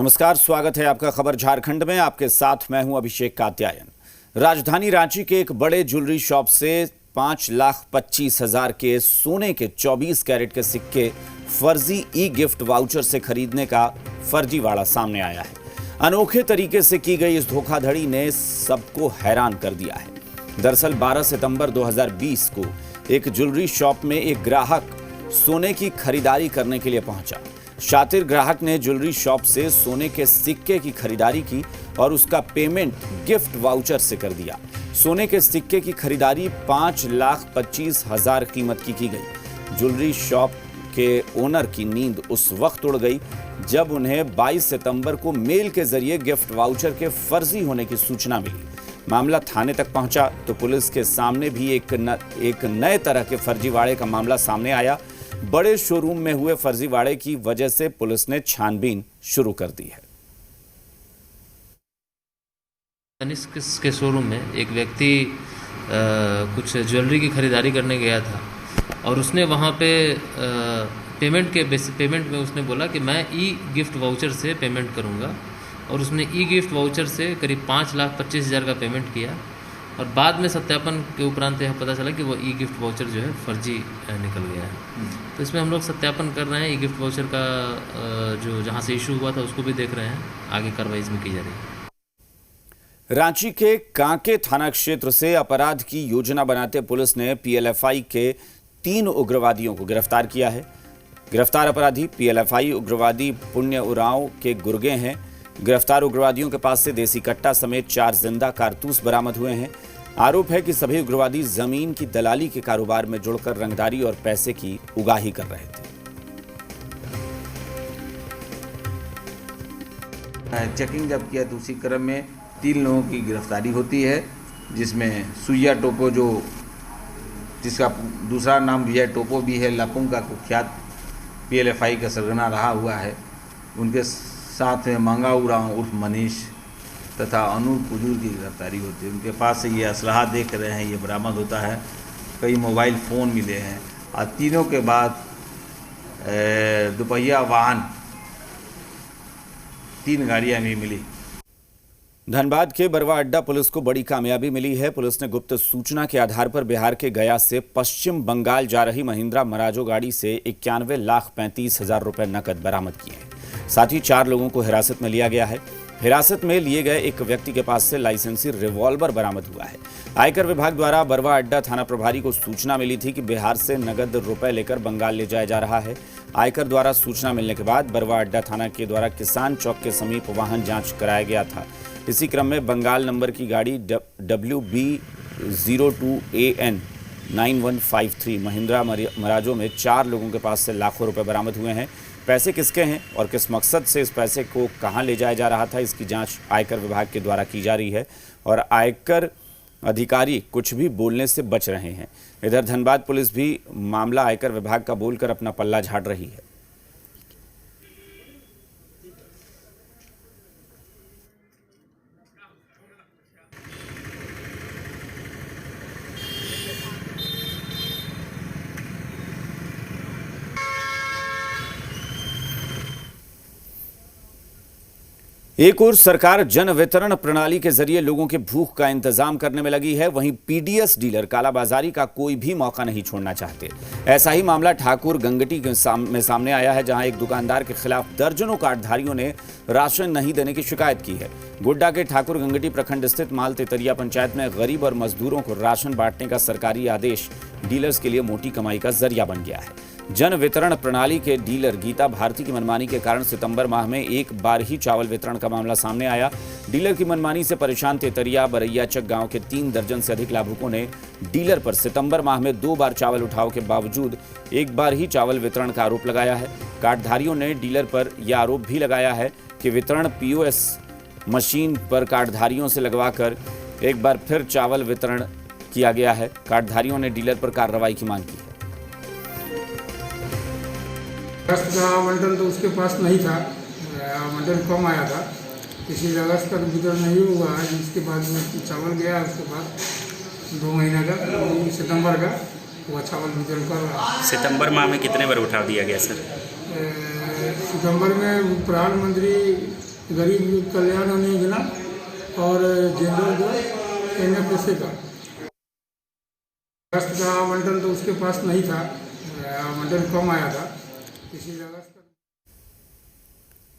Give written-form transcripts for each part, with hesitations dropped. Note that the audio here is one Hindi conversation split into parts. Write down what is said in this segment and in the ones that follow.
नमस्कार, स्वागत है आपका खबर झारखंड में। आपके साथ मैं हूं अभिषेक कात्यायन। राजधानी रांची के एक बड़े ज्वेलरी शॉप से 5,25,000 के सोने के 24 कैरेट के सिक्के फर्जी ई गिफ्ट वाउचर से खरीदने का फर्जीवाड़ा सामने आया है। अनोखे तरीके से की गई इस धोखाधड़ी ने सबको हैरान कर दिया है। दरअसल 12 सितंबर 2020 को एक ज्वेलरी शॉप में एक ग्राहक सोने की खरीदारी करने के लिए पहुंचा। शातिर ग्राहक ने ज्वेलरी शॉप से सोने के सिक्के की खरीदारी की और उसका पेमेंट गिफ्ट वाउचर से कर दिया। सोने के सिक्के की खरीदारी 5,25,000 कीमत की गई। ज्वेलरी शॉप के ओनर की नींद उस वक्त उड़ गई जब उन्हें 22 सितंबर को मेल के जरिए गिफ्ट वाउचर के फर्जी होने की सूचना मिली। मामला थाने तक पहुंचा तो पुलिस के सामने भी एक नए तरह के फर्जीवाड़े का मामला सामने आया। बड़े शोरूम में हुए फर्जीवाड़े की वजह से पुलिस ने छानबीन शुरू कर दी है। तनिष्क के शोरूम में एक व्यक्ति कुछ ज्वेलरी की खरीदारी करने गया था और उसने वहां पे पेमेंट में उसने बोला कि मैं ई गिफ्ट वाउचर से पेमेंट करूंगा और उसने ई गिफ्ट वाउचर से करीब 5,25,000 का पेमेंट किया और बाद में सत्यापन के उपरांत यह पता चला कि वो ई गिफ्ट वाउचर जो है फर्जी निकल गया है। तो इसमें हम लोग सत्यापन कर रहे हैं। ई गिफ्ट वाउचर का जो जहां से इशू हुआ था उसको भी देख रहे हैं। आगे कार्रवाई इसमें की जा रही है। रांची के कांके थाना क्षेत्र से अपराध की योजना बनाते पुलिस ने पीएलएफआई के 3 उग्रवादियों को गिरफ्तार किया है। गिरफ्तार अपराधी पीएलएफआई उग्रवादी पुण्य उरांव के गुर्गे हैं। गिरफ्तार उग्रवादियों के पास से देसी कट्टा समेत 4 जिंदा कारतूस बरामद हुए हैं। आरोप है कि सभी उग्रवादी जमीन की दलाली के कारोबार में जुड़कर रंगदारी और पैसे की उगाही कर रहे थे। चेकिंग जब किया तो उसी क्रम में 3 लोगों की गिरफ्तारी होती है, जिसमें सुइया टोपो जिसका दूसरा नाम विजय टोपो भी है, लापुंग का कुख्यात पीएलएफआई का सरगना रहा हुआ है। उनके साथ में मांगा उरांव उर्फ मनीष तथा अनूप कुजूर की गिरफ्तारी होती है। उनके पास से ये असलहा देख रहे हैं, ये बरामद होता है। कई मोबाइल फ़ोन मिले हैं और तीनों के बाद दुपहिया वाहन 3 गाड़ियाँ भी मिली। धनबाद के बरवा अड्डा पुलिस को बड़ी कामयाबी मिली है। पुलिस ने गुप्त सूचना के आधार पर बिहार के गया से पश्चिम बंगाल जा रही महिंद्रा मराजो गाड़ी से 91,35,000 रुपए नकद बरामद किए हैं। साथ ही 4 लोगों को हिरासत में लिया गया है। हिरासत में लिए गए एक व्यक्ति के पास से लाइसेंसी रिवॉल्वर बरामद हुआ है। आयकर विभाग द्वारा बरवा अड्डा थाना प्रभारी को सूचना मिली थी कि बिहार से नगद रुपए लेकर बंगाल ले जाया जा रहा है। आयकर द्वारा सूचना मिलने के बाद बरवा अड्डा थाना के द्वारा किसान चौक के समीप वाहन जांच कराया गया था। इसी क्रम में बंगाल नंबर की गाड़ी WB02AN 9153 महिंद्रा मराजो में 4 लोगों के पास से लाखों रुपए बरामद हुए हैं। पैसे किसके हैं और किस मकसद से इस पैसे को कहां ले जाया जा रहा था, इसकी जांच आयकर विभाग के द्वारा की जा रही है और आयकर अधिकारी कुछ भी बोलने से बच रहे हैं। इधर धनबाद पुलिस भी मामला आयकर विभाग का बोलकर अपना पल्ला झाड़ रही है। एक ओर सरकार जन वितरण प्रणाली के जरिए लोगों के भूख का इंतजाम करने में लगी है, वहीं पीडीएस डीलर कालाबाजारी का कोई भी मौका नहीं छोड़ना चाहते। ऐसा ही मामला ठाकुर गंगटी में सामने आया है, जहां एक दुकानदार के खिलाफ दर्जनों कार्डधारियों ने राशन नहीं देने की शिकायत की है। गोड्डा के ठाकुर गंगटी प्रखंड स्थित माल तेतरिया पंचायत में गरीब और मजदूरों को राशन बांटने का सरकारी आदेश डीलर्स के लिए मोटी कमाई का जरिया बन गया है। जन वितरण प्रणाली के डीलर गीता भारती की मनमानी के कारण सितंबर माह में एक बार ही चावल वितरण का मामला सामने आया। डीलर की मनमानी से परेशान तेतरिया बरैयाचक गांव के 3 दर्जन से अधिक लाभुकों ने डीलर पर सितंबर माह में 2 बार चावल उठाव के बावजूद एक बार ही चावल वितरण का आरोप लगाया है। कार्डधारियों ने डीलर पर यह आरोप भी लगाया है कि वितरण पीओएस मशीन पर कार्डधारियों से लगवाकर एक बार फिर चावल वितरण किया गया है। कार्डधारियों ने डीलर पर कार्रवाई की मांग की है। अगस्त का आवंटन तो उसके पास नहीं था, आवंटन कम आया था, इसी अगस्त का वितरण नहीं हुआ है। इसके बाद चावल गया, उसके बाद 2 महीने का सितंबर का वो चावल वितरण कर रहा है। सितंबर माह में कितने बार उठा दिया गया सर? सितंबर में प्रधानमंत्री गरीब कल्याण योजना और जनरल जो NFSA का अगस्त का आवंटन तो उसके पास नहीं था, आवंटन कम आया था। इसी अगस्त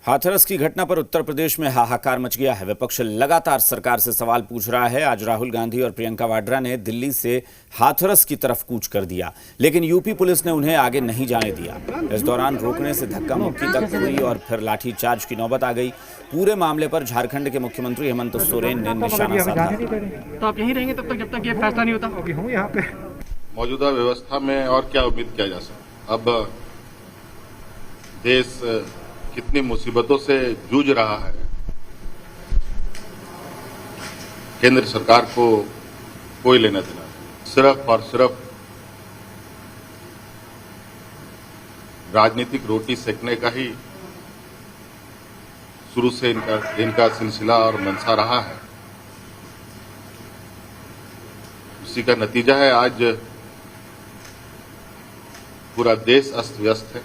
हाथरस की घटना पर उत्तर प्रदेश में हाहाकार मच गया है। विपक्ष लगातार सरकार से सवाल पूछ रहा है। आज राहुल गांधी और प्रियंका वाड्रा ने दिल्ली से हाथरस की तरफ कूच कर दिया, लेकिन यूपी पुलिस ने उन्हें आगे नहीं जाने दिया। इस दौरान रोकने से धक्का मुक्की तक हुई और फिर लाठीचार्ज की नौबत आ गई। पूरे मामले पर झारखंड के मुख्यमंत्री हेमंत सोरेन ने निशाना साधा। तो आप यहीं रहेंगे तब तक जब तक ये फैसला नहीं होता? अभी हूँ यहाँ पे। मौजूदा व्यवस्था में और क्या उम्मीद किया जा सकता? अब देश कितनी मुसीबतों से जूझ रहा है, केंद्र सरकार को कोई लेना देना नहीं। सिर्फ और सिर्फ राजनीतिक रोटी सेकने का ही शुरू से इनका सिलसिला और मंशा रहा है। उसी का नतीजा है आज पूरा देश अस्त व्यस्त है।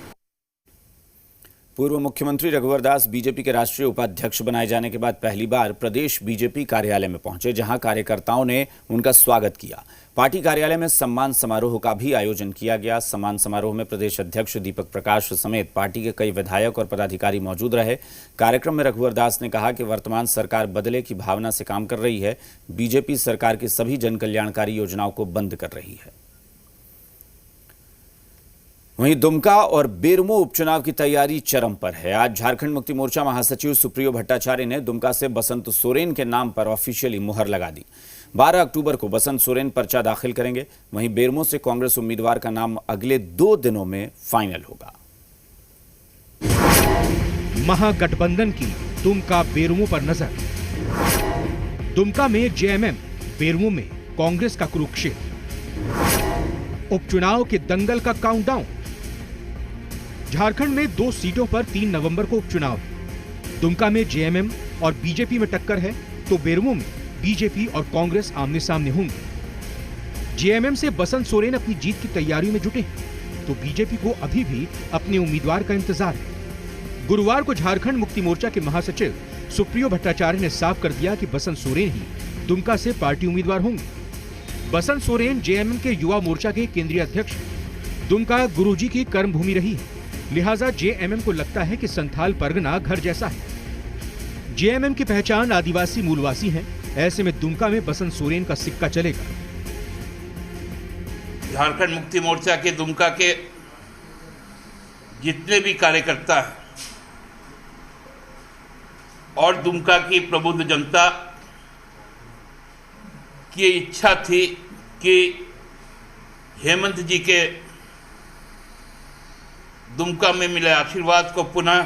पूर्व मुख्यमंत्री रघुवर दास बीजेपी के राष्ट्रीय उपाध्यक्ष बनाए जाने के बाद पहली बार प्रदेश बीजेपी कार्यालय में पहुंचे, जहां कार्यकर्ताओं ने उनका स्वागत किया। पार्टी कार्यालय में सम्मान समारोह का भी आयोजन किया गया। सम्मान समारोह में प्रदेश अध्यक्ष दीपक प्रकाश समेत पार्टी के कई विधायक और पदाधिकारी मौजूद रहे। कार्यक्रम में रघुवर दास ने कहा कि वर्तमान सरकार बदले की भावना से काम कर रही है। बीजेपी सरकार की सभी जनकल्याणकारी योजनाओं को बंद कर रही है। वहीं दुमका और बेरमो उपचुनाव की तैयारी चरम पर है। आज झारखंड मुक्ति मोर्चा महासचिव सुप्रियो भट्टाचार्य ने दुमका से बसंत सोरेन के नाम पर ऑफिशियली मुहर लगा दी। 12 अक्टूबर को बसंत सोरेन पर्चा दाखिल करेंगे। वहीं बेरमो से कांग्रेस उम्मीदवार का नाम अगले 2 दिनों में फाइनल होगा। महागठबंधन की दुमका बेरमो पर नजर। दुमका में जेएमएम, बेरमो में कांग्रेस का कुरुक्षेत्र। उपचुनाव के दंगल का काउंटडाउन। झारखंड में 2 सीटों पर 3 नवंबर को उपचुनाव है। दुमका में जेएमएम और बीजेपी में टक्कर है, तो बेरमो में बीजेपी और कांग्रेस आमने सामने होंगे। जेएमएम से बसंत सोरेन अपनी जीत की तैयारियों में जुटे हैं, तो बीजेपी को अभी भी अपने उम्मीदवार का इंतजार है। गुरुवार को झारखंड मुक्ति मोर्चा के महासचिव सुप्रियो भट्टाचार्य ने साफ कर दिया कि बसंत सोरेन ही दुमका से पार्टी उम्मीदवार होंगे। बसंत सोरेन जेएमएम के युवा मोर्चा के केंद्रीय अध्यक्ष। दुमका गुरुजी की कर्मभूमि रही है, लिहाजा जेएमएम को लगता है कि संथाल परगना घर जैसा है। जेएमएम की पहचान आदिवासी मूलवासी है, ऐसे में दुमका में बसंत सोरेन का सिक्का चलेगा। झारखंड मुक्ति मोर्चा के दुमका के जितने भी कार्यकर्ता हैं और दुमका की प्रबुद्ध जनता की इच्छा थी कि हेमंत जी के दुमका में मिले आशीर्वाद को पुनः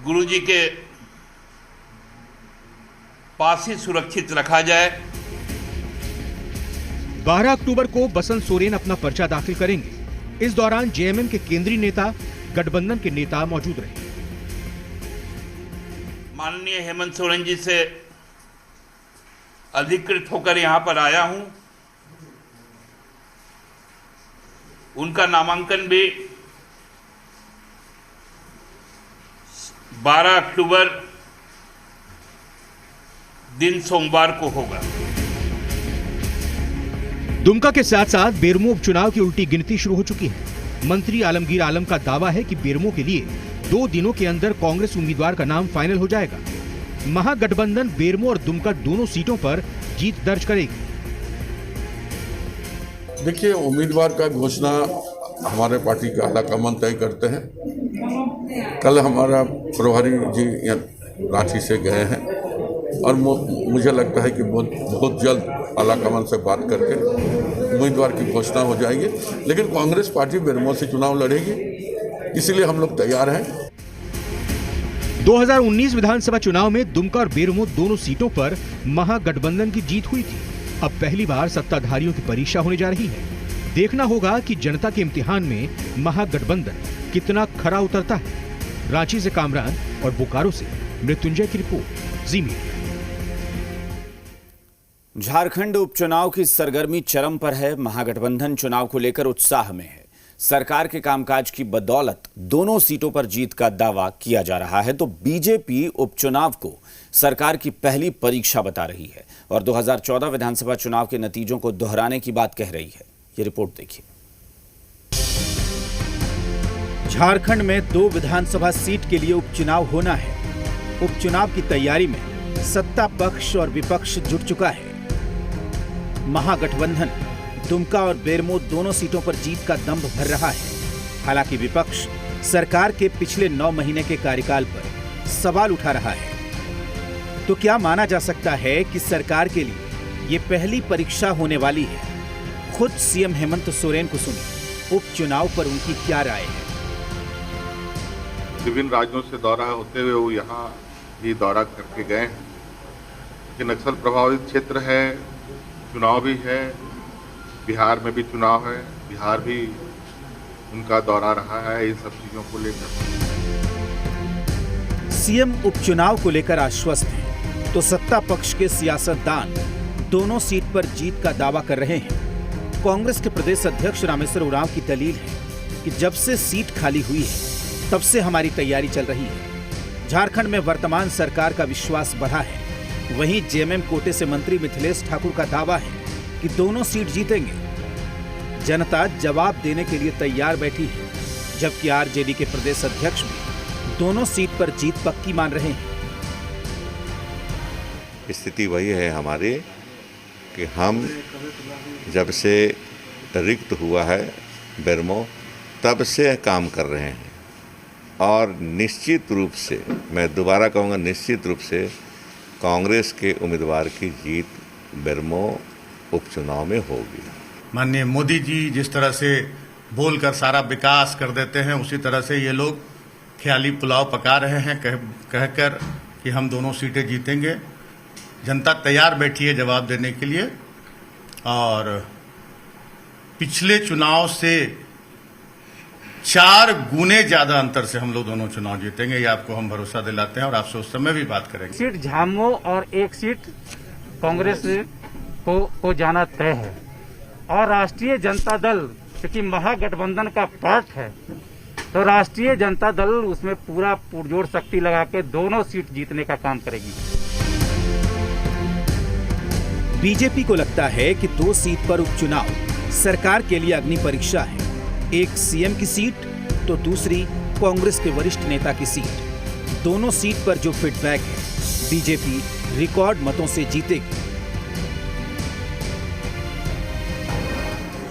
गुरुजी के पास ही सुरक्षित रखा जाए। 12 अक्टूबर को बसंत सोरेन अपना पर्चा दाखिल करेंगे। इस दौरान जेएमएम के केंद्रीय नेता, गठबंधन के नेता मौजूद रहे। माननीय हेमंत सोरेन जी से अधिकृत होकर यहां पर आया हूं। उनका नामांकन भी 12 अक्टूबर दिन सोमवार को होगा। दुमका के साथ साथ बेरमो उपचुनाव की उल्टी गिनती शुरू हो चुकी है। मंत्री आलमगीर आलम का दावा है कि बेरमो के लिए 2 दिनों के अंदर कांग्रेस उम्मीदवार का नाम फाइनल हो जाएगा। महागठबंधन बेरमो और दुमका दोनों सीटों पर जीत दर्ज करेगी। देखिए, उम्मीदवार का घोषणा हमारे पार्टी के आलाकमान तय करते हैं। कल हमारा प्रभारी जी रांची से गए हैं और मुझे लगता है कि बहुत जल्द आलाकमान से बात करके उम्मीदवार की घोषणा हो जाएगी। लेकिन कांग्रेस पार्टी बेरमो से चुनाव लड़ेगी, इसलिए हम लोग तैयार हैं। 2019 विधानसभा चुनाव में दुमका और बेरमो दोनों सीटों पर महागठबंधन की जीत हुई थी। अब पहली बार सत्ताधारियों की परीक्षा होने जा रही है। देखना होगा कि जनता के इम्तिहान में महागठबंधन कितना खरा उतरता है। रांची से कामरान और बोकारो से मृत्युंजय की रिपोर्ट, जी मीडिया। झारखंड उपचुनाव की सरगर्मी चरम पर है। महागठबंधन चुनाव को लेकर उत्साह में है। सरकार के कामकाज की बदौलत दोनों सीटों पर जीत का दावा किया जा रहा है, तो बीजेपी उपचुनाव को सरकार की पहली परीक्षा बता रही है और 2014 विधानसभा चुनाव के नतीजों को दोहराने की बात कह रही है। ये रिपोर्ट देखिए। झारखंड में 2 विधानसभा सीट के लिए उपचुनाव होना है। उपचुनाव की तैयारी में सत्ता पक्ष और विपक्ष जुट चुका है। महागठबंधन दुमका और बेरमो दोनों सीटों पर जीत का दंभ भर रहा है। हालांकि विपक्ष सरकार के पिछले 9 महीने के कार्यकाल पर सवाल उठा रहा है। तो क्या माना जा सकता है कि सरकार के लिए ये पहली परीक्षा होने वाली है? खुद सीएम हेमंत सोरेन को सुनिए, उपचुनाव पर उनकी क्या राय है। विभिन्न राज्यों से दौरा होते हुए वो यहाँ भी दौरा करके गए हैं कि नक्सल प्रभावित क्षेत्र है, चुनाव भी है, बिहार में भी चुनाव है, बिहार भी उनका दौरा रहा है। इन सब चीजों को लेकर सीएम उपचुनाव को लेकर आश्वस्त हैं, तो सत्ता पक्ष के सियासतदान दोनों सीट पर जीत का दावा कर रहे हैं। कांग्रेस के प्रदेश अध्यक्ष रामेश्वर उरांव की दलील है कि जब से सीट खाली हुई है तब से हमारी तैयारी चल रही है। झारखंड में वर्तमान सरकार का विश्वास बढ़ा है। वहीं जेएमएम कोटे से मंत्री मिथिलेश ठाकुर का दावा है कि दोनों सीट जीतेंगे। जनता जवाब देने के लिए तैयार बैठी है, जबकि आरजेडी के प्रदेश अध्यक्ष भी दोनों सीट पर जीत पक्की मान रहे हैं। स्थिति वही है हमारी कि हम जब से रिक्त हुआ है बेरमो तब से काम कर रहे हैं और निश्चित रूप से, मैं दोबारा कहूँगा, निश्चित रूप से कांग्रेस के उम्मीदवार की जीत बेरमो उपचुनाव में होगी। माननीय मोदी जी जिस तरह से बोलकर सारा विकास कर देते हैं, उसी तरह से ये लोग ख्याली पुलाव पका रहे हैं कहकर कि हम दोनों सीटें जीतेंगे। जनता तैयार बैठी है जवाब देने के लिए और पिछले चुनाव से 4 गुने ज्यादा अंतर से हम लोग दोनों चुनाव जीतेंगे, ये आपको हम भरोसा दिलाते हैं और आपसे उस समय भी बात करेंगे। सीट झामो और 1 सीट कांग्रेस को जाना तय है और राष्ट्रीय जनता दल क्योंकि महागठबंधन का पार्ट है, तो राष्ट्रीय जनता दल उसमें पूरा पुरजोर शक्ति लगा के दोनों सीट जीतने का काम करेगी। बीजेपी को लगता है कि 2 सीट पर उपचुनाव सरकार के लिए अग्नि परीक्षा है। एक सीएम की सीट तो दूसरी कांग्रेस के वरिष्ठ नेता की सीट। दोनों सीट पर जो फीडबैक है, बीजेपी रिकॉर्ड मतों से जीतेगी।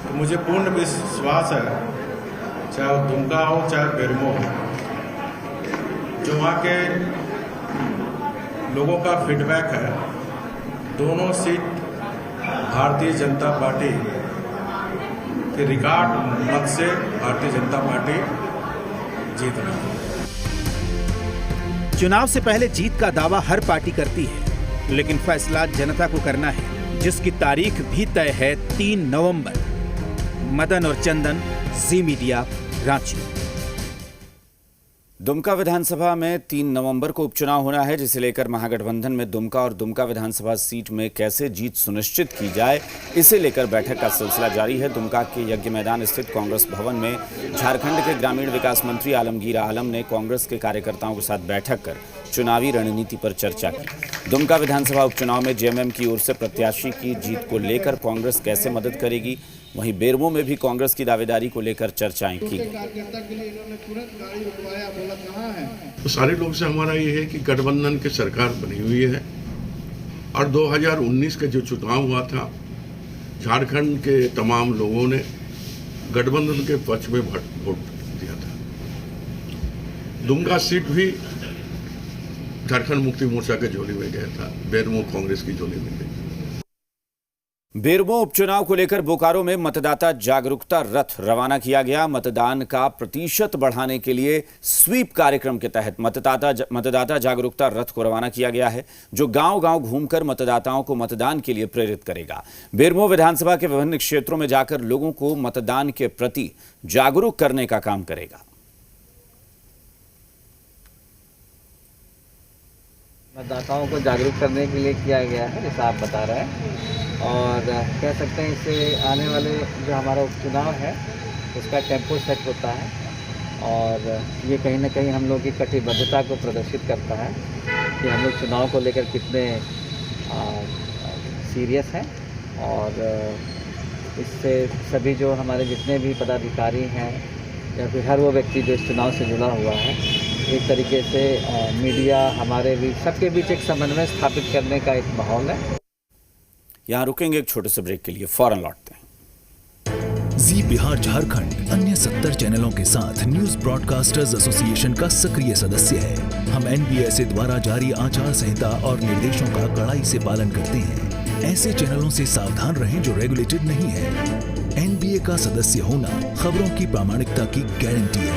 तो मुझे पूर्ण विश्वास है, चाहे वो दुमका हो चाहे बेरमो हो, जो वहाँ के लोगों का फीडबैक है, दोनों सीट भारतीय जनता पार्टी के रिकॉर्ड मत से भारतीय जनता पार्टी जीत रही है। चुनाव से पहले जीत का दावा हर पार्टी करती है, लेकिन फैसला जनता को करना है, जिसकी तारीख भी तय है 3 नवंबर। मदन और चंदन, जी मीडिया, रांची। दुमका विधानसभा में 3 नवंबर को उपचुनाव होना है, जिसे लेकर महागठबंधन में दुमका और दुमका विधानसभा सीट में कैसे जीत सुनिश्चित की जाए, इसे लेकर बैठक का सिलसिला जारी है। दुमका के यज्ञ मैदान स्थित कांग्रेस भवन में झारखंड के ग्रामीण विकास मंत्री आलमगीर आलम ने कांग्रेस के कार्यकर्ताओं के साथ बैठक कर चुनावी रणनीति पर चर्चा की। दुमका विधानसभा उपचुनाव में जेएमएम की ओर से प्रत्याशी की जीत को लेकर कांग्रेस कैसे मदद करेगी, वहीं बेरमो में भी कांग्रेस की दावेदारी को लेकर चर्चाएं की। तो सारे लोग से हमारा ये है कि गठबंधन की सरकार बनी हुई है और 2019 का जो चुनाव हुआ था, झारखंड के तमाम लोगों ने गठबंधन के पक्ष में वोट दिया था। दुमका सीट भी झारखंड मुक्ति मोर्चा के झोली में गया था, बेरमो कांग्रेस की झोली में गई। बेरमो उपचुनाव को लेकर बोकारो में मतदाता जागरूकता रथ रवाना किया गया। मतदान का प्रतिशत बढ़ाने के लिए स्वीप कार्यक्रम के तहत मतदाता जागरूकता रथ को रवाना किया गया है, जो गांव-गांव घूमकर मतदाताओं को मतदान के लिए प्रेरित करेगा। बेरमो विधानसभा के विभिन्न क्षेत्रों में जाकर लोगों को मतदान के प्रति जागरूक करने का काम करेगा। मतदाताओं को जागरूक करने के लिए किया गया है, जैसा आप बता रहे हैं, और कह सकते हैं इससे आने वाले जो हमारा उपचुनाव है उसका टेम्पो सेट होता है और ये कहीं ना कहीं हम लोग की कटिबद्धता को प्रदर्शित करता है कि हम लोग चुनाव को लेकर कितने सीरियस हैं और इससे सभी जो हमारे जितने भी पदाधिकारी हैं या फिर हर वो व्यक्ति जो इस चुनाव से जुड़ा हुआ है, एक तरीके से मीडिया हमारे बीच सबके बीच एक समन्वय स्थापित करने का एक माहौल है। यहाँ रुकेंगे एक छोटे से ब्रेक के लिए, फौरन लौटते हैं। जी बिहार झारखंड अन्य 70 चैनलों के साथ न्यूज ब्रॉडकास्टर्स एसोसिएशन का सक्रिय सदस्य है। हम NBSA द्वारा जारी आचार संहिता और निर्देशों का कड़ाई से पालन करते हैं। ऐसे चैनलों से सावधान रहें जो रेगुलेटेड नहीं है। NBA का सदस्य होना खबरों की प्रामाणिकता की गारंटी है।